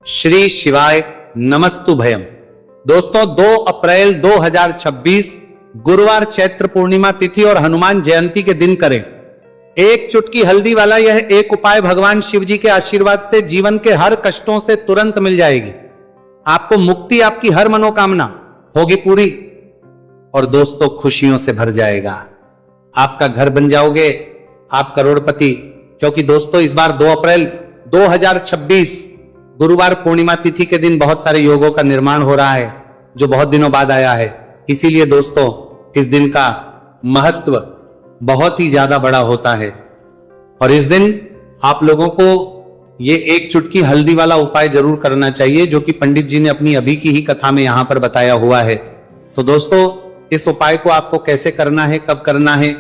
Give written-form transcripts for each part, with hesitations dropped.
श्री शिवाय नमस्तु भयम। दोस्तों 2 अप्रैल 2026 गुरुवार चैत्र पूर्णिमा तिथि और हनुमान जयंती के दिन करें एक चुटकी हल्दी वाला यह एक उपाय। भगवान शिव जी के आशीर्वाद से जीवन के हर कष्टों से तुरंत मिल जाएगी। आपको मुक्ति, आपकी हर मनोकामना होगी पूरी और दोस्तों खुशियों से भर जाएगा। आपका घर बन जाओगे, आप करोड़पति। क्योंकि दोस्तों इस बार 2 अप्रैल 2026 गुरुवार पूर्णिमा तिथि के दिन बहुत सारे योगों का निर्माण हो रहा है जो बहुत दिनों बाद आया है। इसीलिए दोस्तों इस दिन का महत्व बहुत ही ज्यादा बड़ा होता है और इस दिन आप लोगों को ये एक चुटकी हल्दी वाला उपाय जरूर करना चाहिए जो कि पंडित जी ने अपनी अभी की ही कथा में यहां पर बताया हुआ है। तो दोस्तों इस उपाय को आपको कैसे करना है, कब करना है,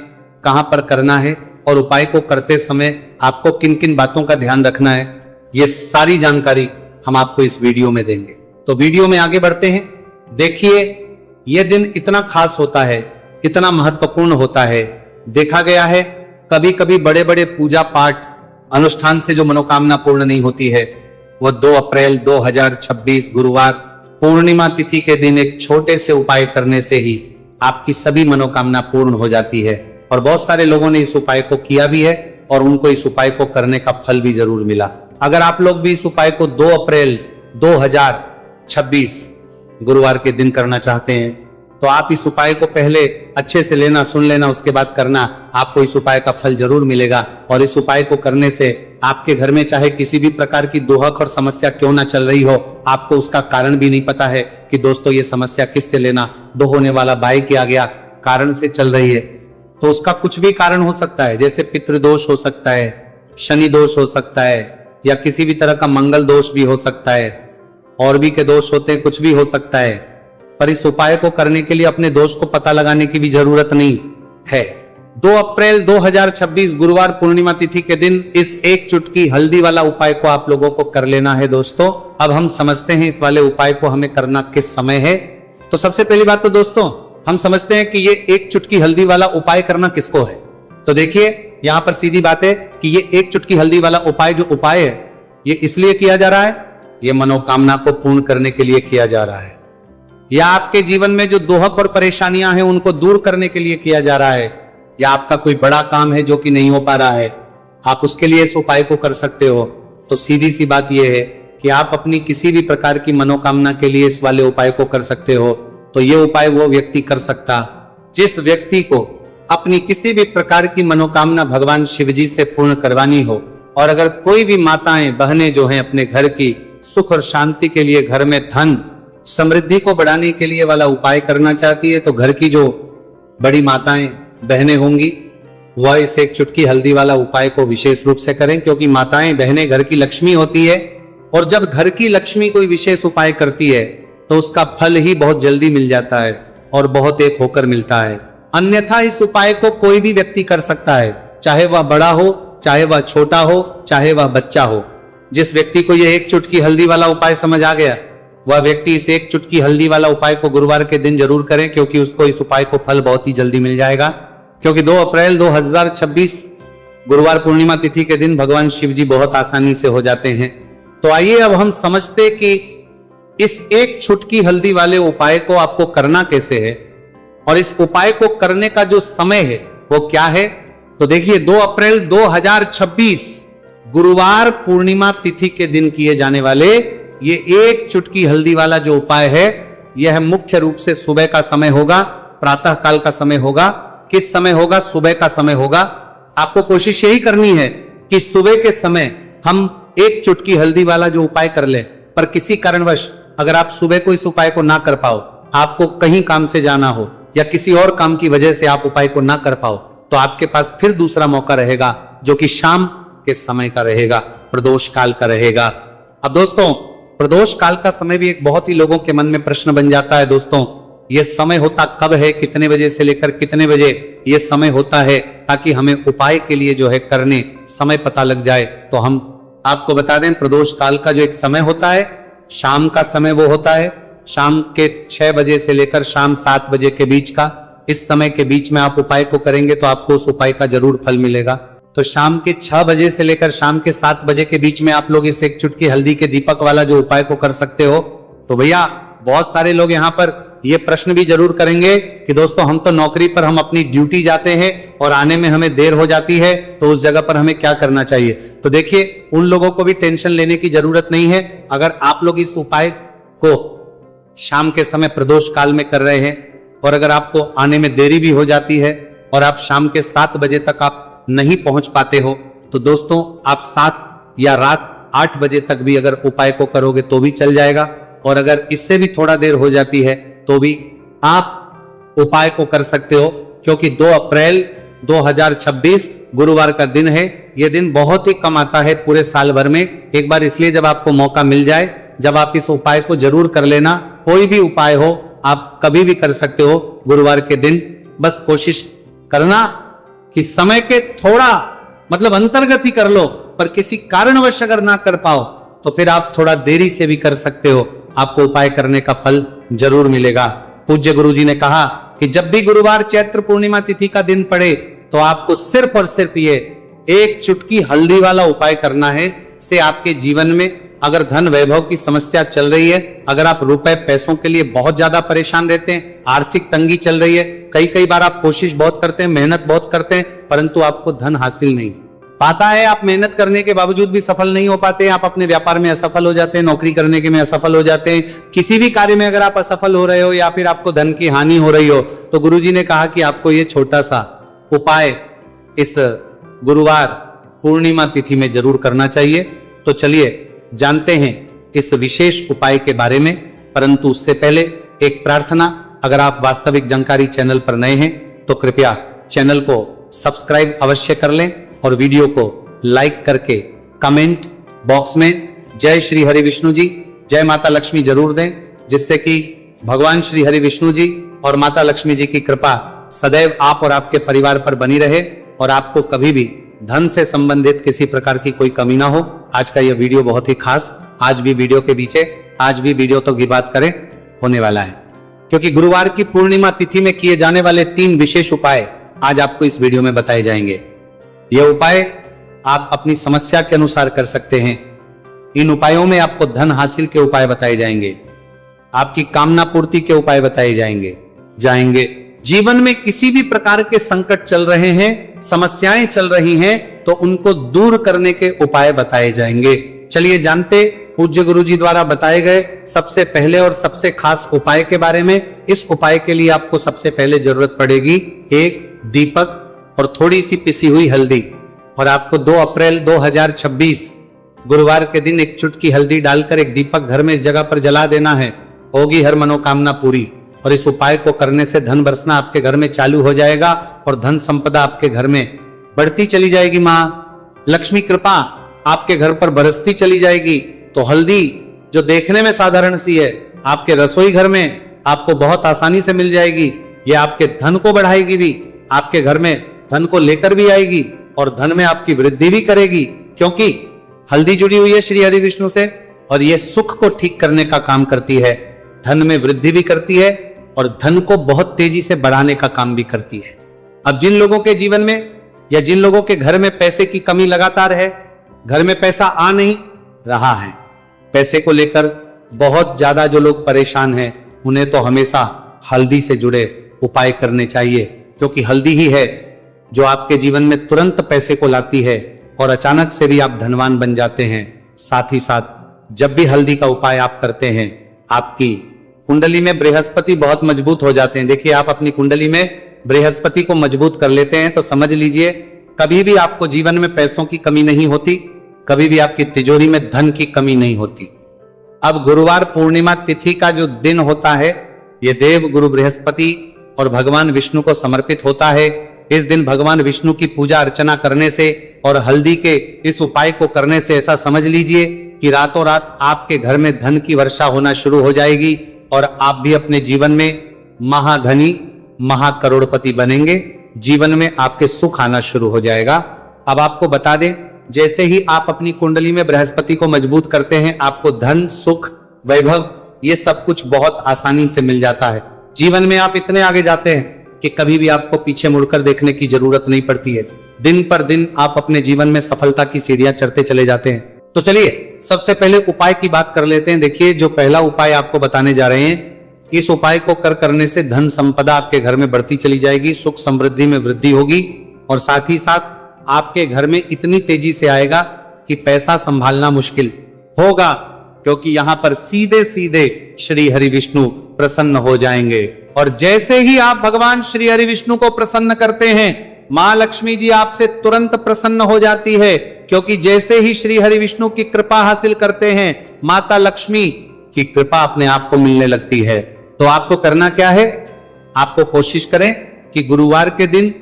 कहां पर करना है और उपाय को करते समय आपको किन किन बातों का ध्यान रखना है, ये सारी जानकारी हम आपको इस वीडियो में देंगे। तो वीडियो में आगे बढ़ते हैं। देखिए यह दिन इतना खास होता है, इतना महत्वपूर्ण होता है। देखा गया है कभी कभी बड़े बड़े पूजा पाठ अनुष्ठान से जो मनोकामना पूर्ण नहीं होती है वह 2 अप्रैल 2026 गुरुवार पूर्णिमा तिथि के दिन एक छोटे से उपाय करने से ही आपकी सभी मनोकामना पूर्ण हो जाती है। और बहुत सारे लोगों ने इस उपाय को किया भी है और उनको इस उपाय को करने का फल भी जरूर मिला। अगर आप लोग भी इस उपाय को 2 अप्रैल 2026 गुरुवार के दिन करना चाहते हैं तो आप इस उपाय को पहले अच्छे से लेना, सुन लेना, उसके बाद करना। आपको इस उपाय का फल जरूर मिलेगा और इस उपाय को करने से आपके घर में चाहे किसी भी प्रकार की दोहक और समस्या क्यों ना चल रही हो, आपको उसका कारण भी नहीं पता है कि दोस्तों ये समस्या किससे लेना, दो होने वाला बाइक आ गया कारण से चल रही है, तो उसका कुछ भी कारण हो सकता है। जैसे पितृदोष हो सकता है, शनि दोष हो सकता है या किसी भी तरह का मंगल दोष भी हो सकता है, और भी के दोष होते हैं, कुछ भी हो सकता है। पर इस उपाय को करने के लिए अपने दोष को पता लगाने की भी जरूरत नहीं है। 2 अप्रैल 2026 गुरुवार पूर्णिमा तिथि के दिन इस एक चुटकी हल्दी वाला उपाय को आप लोगों को कर लेना है। दोस्तों अब हम समझते हैं इस वाले उपाय को हमें करना किस समय है। तो सबसे पहली बात तो दोस्तों हम समझते हैं कि ये एक चुटकी हल्दी वाला उपाय करना किसको है। तो देखिए यहां पर सीधी बात है कि ये एक चुटकी हल्दी वाला उपाय जो उपाय है ये इसलिए किया जा रहा है, ये मनोकामना को पूर्ण करने के लिए किया जा रहा है, या आपके जीवन में जो दोहक और परेशानियां हैं उनको दूर करने के लिए किया जा रहा है, या आपका कोई बड़ा काम है जो कि नहीं हो पा रहा है, आप उसके लिए इस उपाय को कर सकते हो। तो सीधी सी बात यह है कि आप अपनी किसी भी प्रकार की मनोकामना के लिए इस वाले उपाय को कर सकते हो। तो ये उपाय वो व्यक्ति कर सकता जिस व्यक्ति को अपनी किसी भी प्रकार की मनोकामना भगवान शिव जी से पूर्ण करवानी हो। और अगर कोई भी माताएं बहनें जो हैं अपने घर की सुख और शांति के लिए, घर में धन समृद्धि को बढ़ाने के लिए वाला उपाय करना चाहती है तो घर की जो बड़ी माताएं बहनें होंगी वह इस एक चुटकी हल्दी वाला उपाय को विशेष रूप से करें, क्योंकि माताएं बहनें घर की लक्ष्मी होती है और जब घर की लक्ष्मी कोई विशेष उपाय करती है तो उसका फल ही बहुत जल्दी मिल जाता है और बहुत एक होकर मिलता है। अन्यथा इस उपाय को कोई भी व्यक्ति कर सकता है, चाहे वह बड़ा हो, चाहे वह छोटा हो, चाहे वह बच्चा हो। जिस व्यक्ति को यह एक चुटकी हल्दी वाला उपाय समझ आ गया वह व्यक्ति इस एक चुटकी हल्दी वाला उपाय को गुरुवार के दिन जरूर करें, क्योंकि उसको इस उपाय को फल बहुत ही जल्दी मिल जाएगा। क्योंकि 2 अप्रैल 2026 गुरुवार पूर्णिमा तिथि के दिन भगवान शिव जी बहुत आसानी से हो जाते हैं। तो आइए अब हम समझते कि इस एक चुटकी हल्दी वाले उपाय को आपको करना कैसे है और इस उपाय को करने का जो समय है वो क्या है। तो देखिए 2 अप्रैल 2026 गुरुवार पूर्णिमा तिथि के दिन किए जाने वाले ये एक चुटकी हल्दी वाला जो उपाय है यह मुख्य रूप से सुबह का समय होगा, प्रातः काल का समय होगा। किस समय होगा? सुबह का समय होगा। आपको कोशिश यही करनी है कि सुबह के समय हम एक चुटकी हल्दी वाला जो उपाय कर ले। पर किसी कारणवश अगर आप सुबह को इस उपाय को ना कर पाओ, आपको कहीं काम से जाना हो या किसी और काम की वजह से आप उपाय को ना कर पाओ, तो आपके पास फिर दूसरा मौका रहेगा जो कि शाम के समय का रहेगा, प्रदोष काल का रहेगा। अब दोस्तों प्रदोष काल का समय भी एक बहुत ही लोगों के मन में प्रश्न बन जाता है। दोस्तों यह समय होता कब है, कितने बजे से लेकर कितने बजे यह समय होता है, ताकि हमें उपाय के लिए जो है करने समय पता लग जाए। तो हम आपको बता दें प्रदोष काल का जो एक समय होता है, शाम का समय वो होता है, शाम के 6 बजे से लेकर शाम 7 बजे के बीच का। इस समय के बीच में आप उपाय को करेंगे तो आपको उस उपाय का जरूर फल मिलेगा। तो शाम के 6 बजे से लेकर शाम के 7 बजे के बीच में आप लोग इस एक चुटकी हल्दी के दीपक वाला जो उपाय को कर सकते हो। तो भैया बहुत सारे लोग यहाँ पर ये प्रश्न भी जरूर करेंगे कि दोस्तों हम तो नौकरी पर हम अपनी ड्यूटी जाते हैं और आने में हमें देर हो जाती है, तो उस जगह पर हमें क्या करना चाहिए। तो देखिए उन लोगों को भी टेंशन लेने की जरूरत नहीं है। अगर आप लोग इस उपाय को शाम के समय प्रदोष काल में कर रहे हैं और अगर आपको आने में देरी भी हो जाती है और आप शाम के 7 बजे तक आप नहीं पहुंच पाते हो, तो दोस्तों आप 7 या रात 8 बजे तक भी अगर उपाय को करोगे तो भी चल जाएगा। और अगर इससे भी थोड़ा देर हो जाती है तो भी आप उपाय को कर सकते हो, क्योंकि 2 अप्रैल 2026 गुरुवार का दिन है। यह दिन बहुत ही कम आता है पूरे साल भर में, एक बार इसलिए जब आपको मौका मिल जाए जब आप इस उपाय को जरूर कर लेना। कोई भी उपाय हो आप कभी भी कर सकते हो गुरुवार के दिन। बस कोशिश करना कि समय के थोड़ा मतलब अंतर्गत ही कर लो, पर किसी कारणवश अगर ना कर पाओ तो फिर आप थोड़ा देरी से भी कर सकते हो, आपको उपाय करने का फल जरूर मिलेगा। पूज्य गुरुजी ने कहा कि जब भी गुरुवार चैत्र पूर्णिमा तिथि का दिन पड़े तो आपको सिर्फ और सिर्फ ये एक चुटकी हल्दी वाला उपाय करना है। से आपके जीवन में अगर धन वैभव की समस्या चल रही है, अगर आप रुपए पैसों के लिए बहुत ज्यादा परेशान रहते हैं, आर्थिक तंगी चल रही है, कई बार आप कोशिश बहुत करते हैं, मेहनत बहुत करते हैं, परंतु आपको धन हासिल नहीं पाता है, आप मेहनत करने के बावजूद भी सफल नहीं हो पाते, आप अपने व्यापार में असफल हो जाते हैं, नौकरी करने के में असफल हो जाते हैं, किसी भी कार्य में अगर आप असफल हो रहे हो या फिर आपको धन की हानि हो रही हो, तो गुरुजी ने कहा कि आपको ये छोटा सा उपाय इस गुरुवार पूर्णिमा तिथि में जरूर करना चाहिए। तो चलिए जानते हैं इस विशेष उपाय के बारे में, परंतु उससे पहले एक प्रार्थना। अगर आप वास्तविक जानकारी चैनल पर नए हैं तो कृपया चैनल को सब्सक्राइब अवश्य कर लें और वीडियो को लाइक करके कमेंट बॉक्स में जय श्री हरि विष्णु जी, जय माता लक्ष्मी जरूर दें, जिससे कि भगवान श्री हरि विष्णु जी और माता लक्ष्मी जी की कृपा सदैव आप और आपके परिवार पर बनी रहे और आपको कभी भी धन से संबंधित किसी प्रकार की कोई कमी ना हो। आज का यह वीडियो बहुत ही खास, आज भी वीडियो के पीछे आज भी वीडियो तो की बात करें होने वाला है, क्योंकि गुरुवार की पूर्णिमा तिथि में किए जाने वाले 3 विशेष उपाय आज आपको इस वीडियो में बताए जाएंगे। यह उपाय आप अपनी समस्या के अनुसार कर सकते हैं। इन उपायों में आपको धन हासिल के उपाय बताए जाएंगे, आपकी कामना पूर्ति के उपाय बताए जाएंगे। जीवन में किसी भी प्रकार के संकट चल रहे हैं, समस्याएं चल रही हैं, तो उनको दूर करने के उपाय बताए जाएंगे। चलिए जानते पूज्य गुरुजी द्वारा बताए गए सबसे पहले और सबसे खास उपाय के बारे में। इस उपाय के लिए आपको सबसे पहले जरूरत पड़ेगी एक दीपक और थोड़ी सी पिसी हुई हल्दी, और आपको 2 अप्रैल 2026 गुरुवार के दिन एक चुटकी हल्दी डालकर एक दीपक घर में इस जगह पर जला देना है। होगी हर मनोकामना पूरी। और इस उपाय को करने से धन बरसना आपके घर में चालू हो जाएगा और धन संपदा आपके घर में बढ़ती चली जाएगी। मां लक्ष्मी कृपा आपके घर पर बरसती चली जाएगी। तो हल्दी जो देखने में साधारण सी है, आपके रसोई घर में आपको बहुत आसानी से मिल जाएगी। ये आपके धन को बढ़ाएगी भी, आपके घर में धन को लेकर भी आएगी और धन में आपकी वृद्धि भी करेगी, क्योंकि हल्दी जुड़ी हुई है श्री हरि विष्णु से और यह सुख को ठीक करने का काम करती है, धन में वृद्धि भी करती है और धन को बहुत तेजी से बढ़ाने का काम भी करती है। अब जिन लोगों के जीवन में या जिन लोगों के घर में पैसे की कमी लगातार है, घर में पैसा आ नहीं रहा है, पैसे को लेकर बहुत ज्यादा जो लोग परेशान हैं, उन्हें तो हमेशा हल्दी से जुड़े उपाय करने चाहिए, क्योंकि हल्दी ही है जो आपके जीवन में तुरंत पैसे को लाती है और अचानक से भी आप धनवान बन जाते हैं। साथ ही साथ जब भी हल्दी का उपाय आप करते हैं, आपकी कुंडली में बृहस्पति बहुत मजबूत हो जाते हैं। देखिए आप अपनी कुंडली में बृहस्पति को मजबूत कर लेते हैं तो समझ लीजिए कभी भी आपको जीवन में पैसों की कमी नहीं होती, कभी भी आपकी तिजोरी में धन की कमी नहीं होती। अब गुरुवार पूर्णिमा तिथि का जो दिन होता है, यह देव गुरु बृहस्पति और भगवान विष्णु को समर्पित होता है। इस दिन भगवान विष्णु की पूजा अर्चना करने से और हल्दी के इस उपाय को करने से ऐसा समझ लीजिए कि रातों रात आपके घर में धन की वर्षा होना शुरू हो जाएगी और आप भी अपने जीवन में महाधनी महाकरोड़पति बनेंगे। जीवन में आपके सुख आना शुरू हो जाएगा। अब आपको बता दें, जैसे ही आप अपनी कुंडली में बृहस्पति को मजबूत करते हैं, आपको धन सुख वैभव ये सब कुछ बहुत आसानी से मिल जाता है। जीवन में आप इतने आगे जाते हैं कि कभी भी आपको पीछे मुड़कर देखने की जरूरत नहीं पड़ती है। दिन पर दिन आप अपने जीवन में सफलता की सीढ़ियां चढ़ते चले जाते हैं। तो चलिए सबसे पहले उपाय की बात कर लेते हैं। देखिए, जो पहला उपाय आपको बताने जा रहे हैं, इस उपाय को करने से धन संपदा आपके घर में बढ़ती चली जाएगी, सुख समृद्धि में वृद्धि होगी और साथ ही साथ आपके घर में इतनी तेजी से आएगा कि पैसा संभालना मुश्किल होगा, क्योंकि यहां पर सीधे सीधे श्री हरि विष्णु प्रसन्न हो जाएंगे। और जैसे ही आप भगवान श्री हरि विष्णु को प्रसन्न करते हैं, मां लक्ष्मी जी आपसे तुरंत प्रसन्न हो जाती है, क्योंकि जैसे ही श्री हरि विष्णु की कृपा हासिल करते हैं, माता लक्ष्मी की कृपा अपने आप को मिलने लगती है। तो आपको करना क्या है, आपको कोशिश करें कि गुरुवार के दिन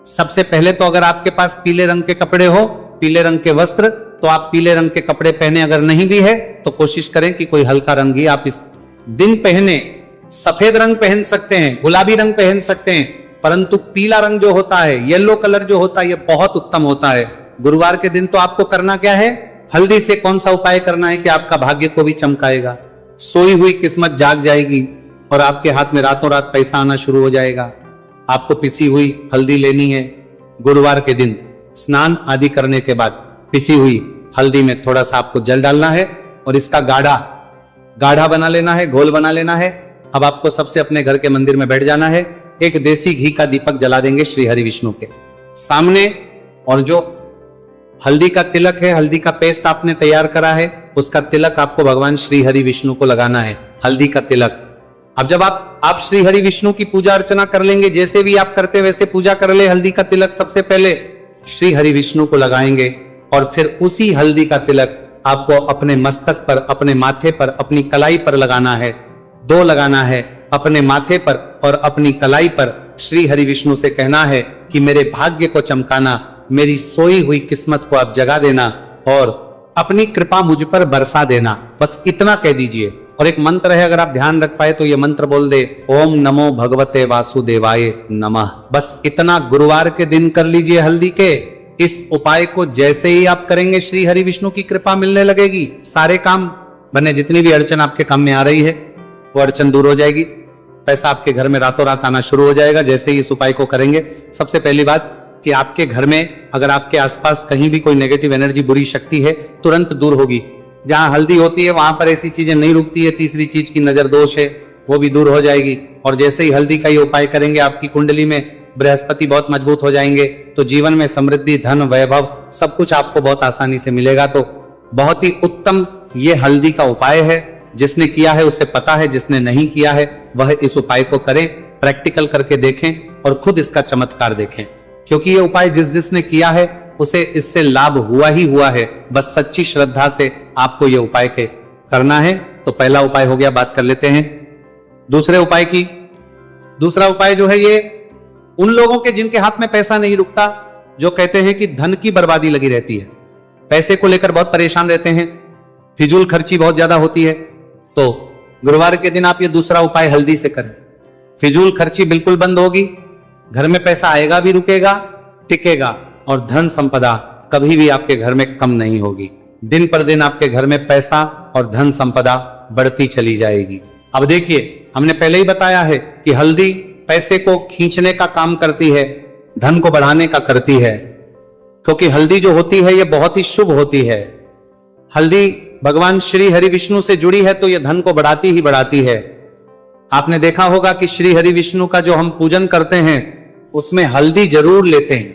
सबसे पहले तो अगर आपके पास पीले रंग के कपड़े हो, पीले रंग के वस्त्र, तो आप पीले रंग के कपड़े पहने। अगर नहीं भी है तो कोशिश करें कि कोई हल्का रंग ही आप इस दिन पहने। सफेद रंग पहन सकते हैं, गुलाबी रंग पहन सकते हैं, परंतु पीला रंग जो होता है, येलो कलर जो होता है, यह बहुत उत्तम होता है। गुरुवार के दिन तो आपको करना क्या है, हल्दी से कौन सा उपाय करना है कि आपका भाग्य को भी चमकाएगा, सोई हुई किस्मत जाग जाएगी और आपके हाथ में रातों रात पैसा आना शुरू हो जाएगा। आपको पिसी हुई हल्दी लेनी है। गुरुवार के दिन स्नान आदि करने के बाद पिसी हुई हल्दी में थोड़ा सा आपको जल डालना है और इसका गाढ़ा बना लेना है, घोल बना लेना है। अब आपको सबसे अपने घर के मंदिर में बैठ जाना है, एक देसी घी का दीपक जला देंगे श्री हरि विष्णु के सामने, और जो हल्दी का तिलक है, हल्दी का पेस्ट आपने तैयार करा है, उसका तिलक आपको भगवान श्री हरि विष्णु को लगाना है, हल्दी का तिलक। अब जब आप श्री हरि विष्णु की पूजा अर्चना कर लेंगे, जैसे भी आप करते वैसे पूजा कर ले। हल्दी का तिलक सबसे पहले श्री हरि विष्णु को लगाएंगे और फिर उसी हल्दी का तिलक आपको अपने मस्तक पर, अपने माथे पर, अपनी कलाई पर लगाना है। 2 लगाना है, अपने माथे पर और अपनी कलाई पर। श्री हरि विष्णु से कहना है कि मेरे भाग्य को चमकाना, मेरी सोई हुई किस्मत को आप जगा देना और अपनी कृपा मुझ पर बरसा देना। बस इतना कह दीजिए। और एक मंत्र है, अगर आप ध्यान रख पाए तो ये मंत्र बोल दे, ओम नमो भगवते वासुदेवाय नमः। बस इतना गुरुवार के दिन कर लीजिए हल्दी के इस उपाय को। जैसे ही आप करेंगे, श्री हरि विष्णु की कृपा मिलने लगेगी, सारे काम बने। जितनी भी अड़चन आपके काम में आ रही है वो अड़चन दूर हो जाएगी, पैसा आपके घर में रातों रात आना शुरू हो जाएगा जैसे ही इस उपाय को करेंगे। सबसे पहली बात कि आपके घर में अगर आपके आसपास कहीं भी कोई नेगेटिव एनर्जी, बुरी शक्ति है, तुरंत दूर होगी। जहां हल्दी होती है वहां पर ऐसी चीजें नहीं रुकती है। तीसरी चीज की नजर दोष है, वो भी दूर हो जाएगी। और जैसे ही हल्दी का ये उपाय करेंगे, आपकी कुंडली में बृहस्पति बहुत मजबूत हो जाएंगे, तो जीवन में समृद्धि, धन, वैभव सब कुछ आपको बहुत आसानी से मिलेगा। तो बहुत ही उत्तम ये हल्दी का उपाय है। जिसने किया है उसे पता है, जिसने नहीं किया है वह इस उपाय को करें, प्रैक्टिकल करके देखें और खुद इसका चमत्कार देखें। क्योंकि ये उपाय जिसने किया है उसे इससे लाभ हुआ ही हुआ है। बस सच्ची श्रद्धा से आपको ये उपाय करना है। तो पहला उपाय हो गया, बात कर लेते हैं दूसरे उपाय की। दूसरा उपाय जो है, ये उन लोगों के जिनके हाथ में पैसा नहीं रुकता, जो कहते हैं कि धन की बर्बादी लगी रहती है, पैसे को लेकर बहुत परेशान रहते हैं, फिजूल खर्ची बहुत ज्यादा होती है। तो गुरुवार के दिन आप ये दूसरा उपाय हल्दी से करें। फिजूल खर्ची बिल्कुल बंद होगी, घर में पैसा आएगा भी, रुकेगा, टिकेगा और धन संपदा कभी भी आपके घर में कम नहीं होगी। दिन पर दिन आपके घर में पैसा और धन संपदा बढ़ती चली जाएगी। अब देखिए, हमने पहले ही बताया है कि हल्दी पैसे को खींचने का काम करती है, धन को बढ़ाने का करती है। क्योंकि हल्दी जो होती है ये बहुत ही शुभ होती है। हल्दी भगवान श्री हरि विष्णु से जुड़ी है तो ये धन को बढ़ाती ही बढ़ाती है। आपने देखा होगा कि श्री हरि विष्णु का जो हम पूजन करते हैं उसमें हल्दी जरूर लेते हैं,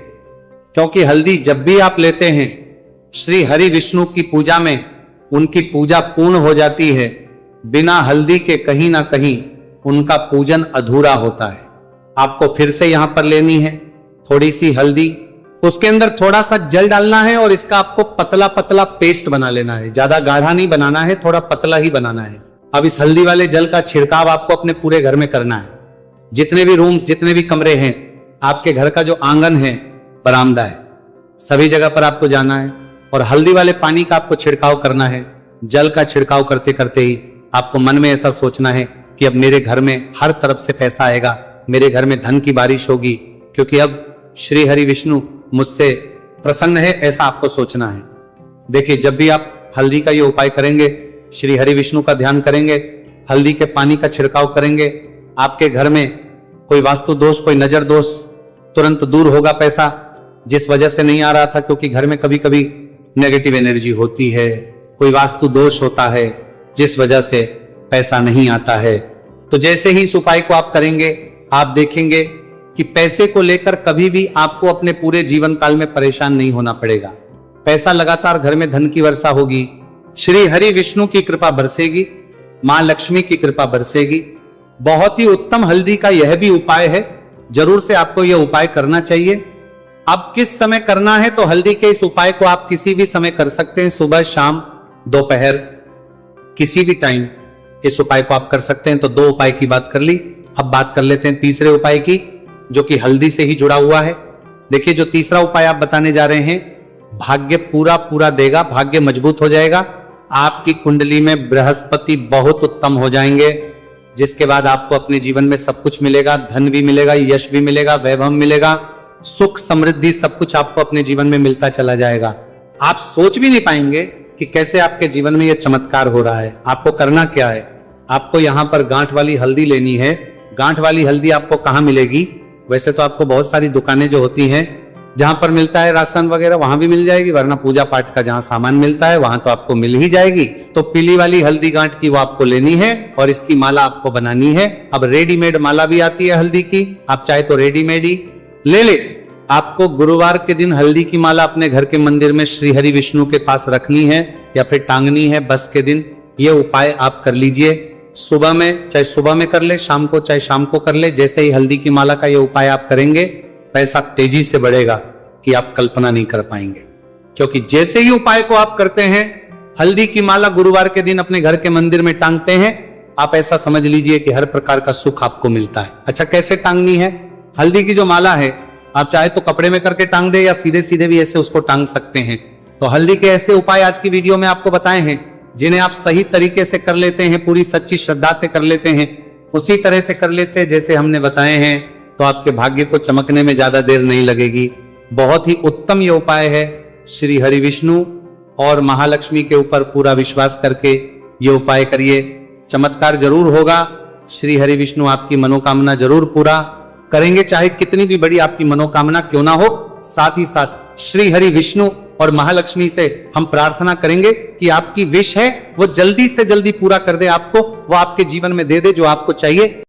क्योंकि हल्दी जब भी आप लेते हैं श्री हरि विष्णु की पूजा में उनकी पूजा पूर्ण हो जाती है। बिना हल्दी के कहीं ना कहीं उनका पूजन अधूरा होता है। आपको फिर से यहां पर लेनी है थोड़ी सी हल्दी, उसके अंदर थोड़ा सा जल डालना है और इसका आपको पतला पतला पेस्ट बना लेना है। ज्यादा गाढ़ा नहीं बनाना है, थोड़ा पतला ही बनाना है। अब इस हल्दी वाले जल का छिड़काव आपको अपने पूरे घर में करना है। जितने भी रूम्स, जितने भी कमरे हैं, आपके घर का जो आंगन है, बरामदा है, सभी जगह पर आपको जाना है और हल्दी वाले पानी का आपको छिड़काव करना है। जल का छिड़काव करते करते ही आपको मन में ऐसा सोचना है कि अब मेरे घर में हर तरफ से पैसा आएगा, मेरे घर में धन की बारिश होगी, क्योंकि अब श्री हरि विष्णु मुझसे प्रसन्न है, ऐसा आपको सोचना है। देखिए, जब भी आप हल्दी का ये उपाय करेंगे, श्री हरि विष्णु का ध्यान करेंगे, हल्दी के पानी का छिड़काव करेंगे, आपके घर में कोई वास्तु दोष, कोई नजर दोष तुरंत दूर होगा। पैसा जिस वजह से नहीं आ रहा था, क्योंकि घर में कभी कभी नेगेटिव एनर्जी होती है, कोई वास्तु दोष होता है जिस वजह से पैसा नहीं आता है। तो जैसे ही इस उपाय को आप करेंगे, आप देखेंगे कि पैसे को लेकर कभी भी आपको अपने पूरे जीवन काल में परेशान नहीं होना पड़ेगा। पैसा लगातार घर में धन की वर्षा होगी, श्री हरि विष्णु की कृपा बरसेगी, मां लक्ष्मी की कृपा बरसेगी। बहुत ही उत्तम हल्दी का यह भी उपाय है, जरूर से आपको यह उपाय करना चाहिए। अब किस समय करना है, तो हल्दी के इस उपाय को आप किसी भी समय कर सकते हैं, सुबह, शाम, दोपहर, किसी भी टाइम इस उपाय को आप कर सकते हैं। तो 2 उपाय की बात कर ली, अब बात कर लेते हैं तीसरे उपाय की, जो कि हल्दी से ही जुड़ा हुआ है। देखिए, जो तीसरा उपाय आप बताने जा रहे हैं, भाग्य पूरा पूरा देगा, भाग्य मजबूत हो जाएगा, आपकी कुंडली में बृहस्पति बहुत उत्तम हो जाएंगे, जिसके बाद आपको अपने जीवन में सब कुछ मिलेगा, धन भी मिलेगा, यश भी मिलेगा, वैभव मिलेगा, सुख समृद्धि सब कुछ आपको अपने जीवन में मिलता चला जाएगा। आप सोच भी नहीं पाएंगे कि कैसे आपके जीवन में यह चमत्कार हो रहा है। आपको करना क्या है, आपको यहां पर गांठ वाली हल्दी लेनी है। गांठ वाली हल्दी आपको कहां मिलेगी, वैसे तो आपको बहुत सारी दुकानें जो होती हैं जहां पर मिलता है राशन वगैरह, वहां भी मिल जाएगी, वरना पूजा पाठ का जहां सामान मिलता है वहां तो आपको मिल ही जाएगी। तो पीली वाली हल्दी गांठ की वो आपको लेनी है और इसकी माला आपको बनानी है। अब रेडीमेड माला भी आती है हल्दी की, आप चाहे तो रेडीमेड ही ले ले। आपको गुरुवार के दिन हल्दी की माला अपने घर के मंदिर में श्री हरि विष्णु के पास रखनी है या फिर टांगनी है बस के दिन। ये उपाय आप कर लीजिए, सुबह में चाहे सुबह में कर ले, शाम को चाहे शाम को कर ले। जैसे ही हल्दी की माला का ये उपाय आप करेंगे, पैसा तेजी से बढ़ेगा कि आप कल्पना नहीं कर पाएंगे। क्योंकि जैसे ही उपाय को आप करते हैं, हल्दी की माला गुरुवार के दिन अपने घर के मंदिर में टांगते हैं, आप ऐसा समझ लीजिए कि हर प्रकार का सुख आपको मिलता है। अच्छा, कैसे टांगनी है हल्दी की जो माला है, आप चाहे तो कपड़े में करके टांग दे या सीधे सीधे भी ऐसे उसको टांग सकते हैं। तो हल्दी के ऐसे उपाय आज की वीडियो में आपको बताए हैं, जिन्हें आप सही तरीके से कर लेते हैं, पूरी सच्ची श्रद्धा से कर लेते हैं, उसी तरह से कर लेते हैं जैसे हमने बताए हैं, तो आपके भाग्य को चमकने में ज्यादा देर नहीं लगेगी। बहुत ही उत्तम ये उपाय है। श्री हरि विष्णु और महालक्ष्मी के ऊपर पूरा विश्वास करके ये उपाय करिए, चमत्कार जरूर होगा। श्री हरि विष्णु आपकी मनोकामना जरूर पूरा करेंगे, चाहे कितनी भी बड़ी आपकी मनोकामना क्यों ना हो। साथ ही साथ श्री हरि विष्णु और महालक्ष्मी से हम प्रार्थना करेंगे कि आपकी विश है वो जल्दी से जल्दी पूरा कर दे, आपको वो आपके जीवन में दे दे जो आपको चाहिए।